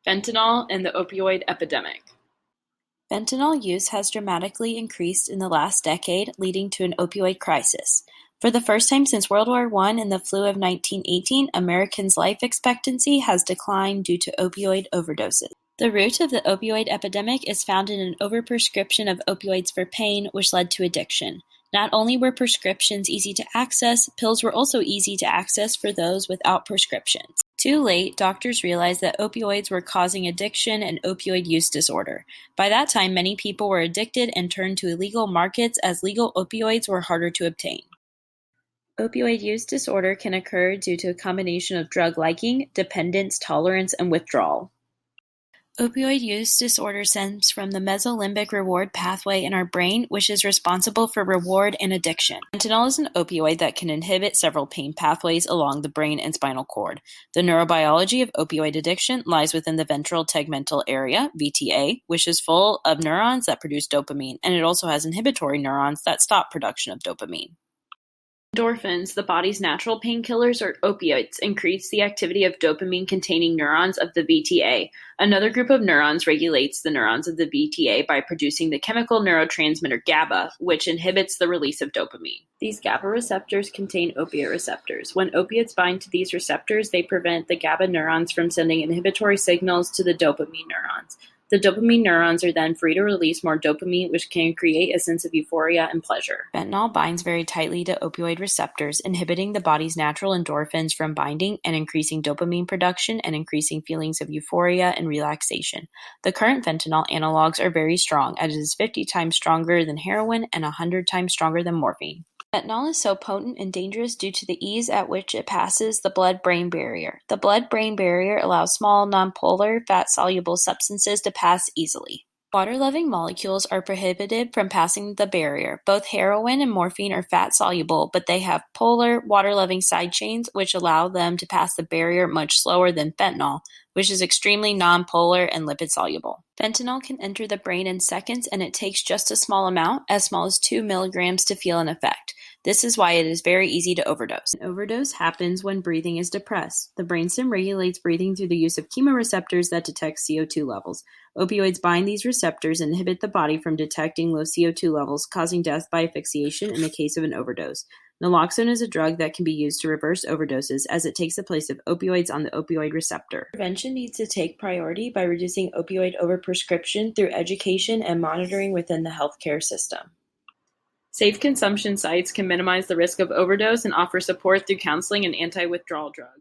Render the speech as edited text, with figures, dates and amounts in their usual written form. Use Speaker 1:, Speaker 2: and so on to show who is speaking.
Speaker 1: Fentanyl and the opioid epidemic.
Speaker 2: Fentanyl use has dramatically increased in the last decade, leading to an opioid crisis. For the first time since World War I and the flu of 1918, Americans' life expectancy has declined due to opioid overdoses. The root of the opioid epidemic is found in an overprescription of opioids for pain, which led to addiction. Not only were prescriptions easy to access, pills were also easy to access for those without prescriptions. Too late, doctors realized that opioids were causing addiction and opioid use disorder. By that time, many people were addicted and turned to illegal markets as legal opioids were harder to obtain. Opioid use disorder can occur due to a combination of drug liking, dependence, tolerance, and withdrawal. Opioid use disorder stems from the mesolimbic reward pathway in our brain, which is responsible for reward and addiction. Fentanyl is an opioid that can inhibit several pain pathways along the brain and spinal cord. The neurobiology of opioid addiction lies within the ventral tegmental area, VTA, which is full of neurons that produce dopamine, and it also has inhibitory neurons that stop production of dopamine.
Speaker 1: Endorphins, the body's natural painkillers or opioids, increase the activity of dopamine-containing neurons of the VTA. Another group of neurons regulates the neurons of the VTA by producing the chemical neurotransmitter GABA, which inhibits the release of dopamine. These GABA receptors contain opiate receptors. When opiates bind to these receptors, they prevent the GABA neurons from sending inhibitory signals to the dopamine neurons. The dopamine neurons are then free to release more dopamine, which can create a sense of euphoria and pleasure.
Speaker 2: Fentanyl binds very tightly to opioid receptors, inhibiting the body's natural endorphins from binding and increasing dopamine production and increasing feelings of euphoria and relaxation. The current fentanyl analogs are very strong, as it is 50 times stronger than heroin and 100 times stronger than morphine. Fentanyl is so potent and dangerous due to the ease at which it passes the blood-brain barrier. The blood-brain barrier allows small, nonpolar, fat-soluble substances to pass easily. Water-loving molecules are prohibited from passing the barrier. Both heroin and morphine are fat-soluble, but they have polar, water-loving side chains which allow them to pass the barrier much slower than fentanyl, which is extremely nonpolar and lipid-soluble. Fentanyl can enter the brain in seconds, and it takes just a small amount, as small as 2 milligrams, to feel an effect. This is why it is very easy to overdose. An overdose happens when breathing is depressed. The brainstem regulates breathing through the use of chemoreceptors that detect CO2 levels. Opioids bind these receptors and inhibit the body from detecting low CO2 levels, causing death by asphyxiation in the case of an overdose. Naloxone is a drug that can be used to reverse overdoses, as it takes the place of opioids on the opioid receptor. Prevention needs to take priority by reducing opioid overprescription through education and monitoring within the healthcare system.
Speaker 1: Safe consumption sites can minimize the risk of overdose and offer support through counseling and anti-withdrawal drugs.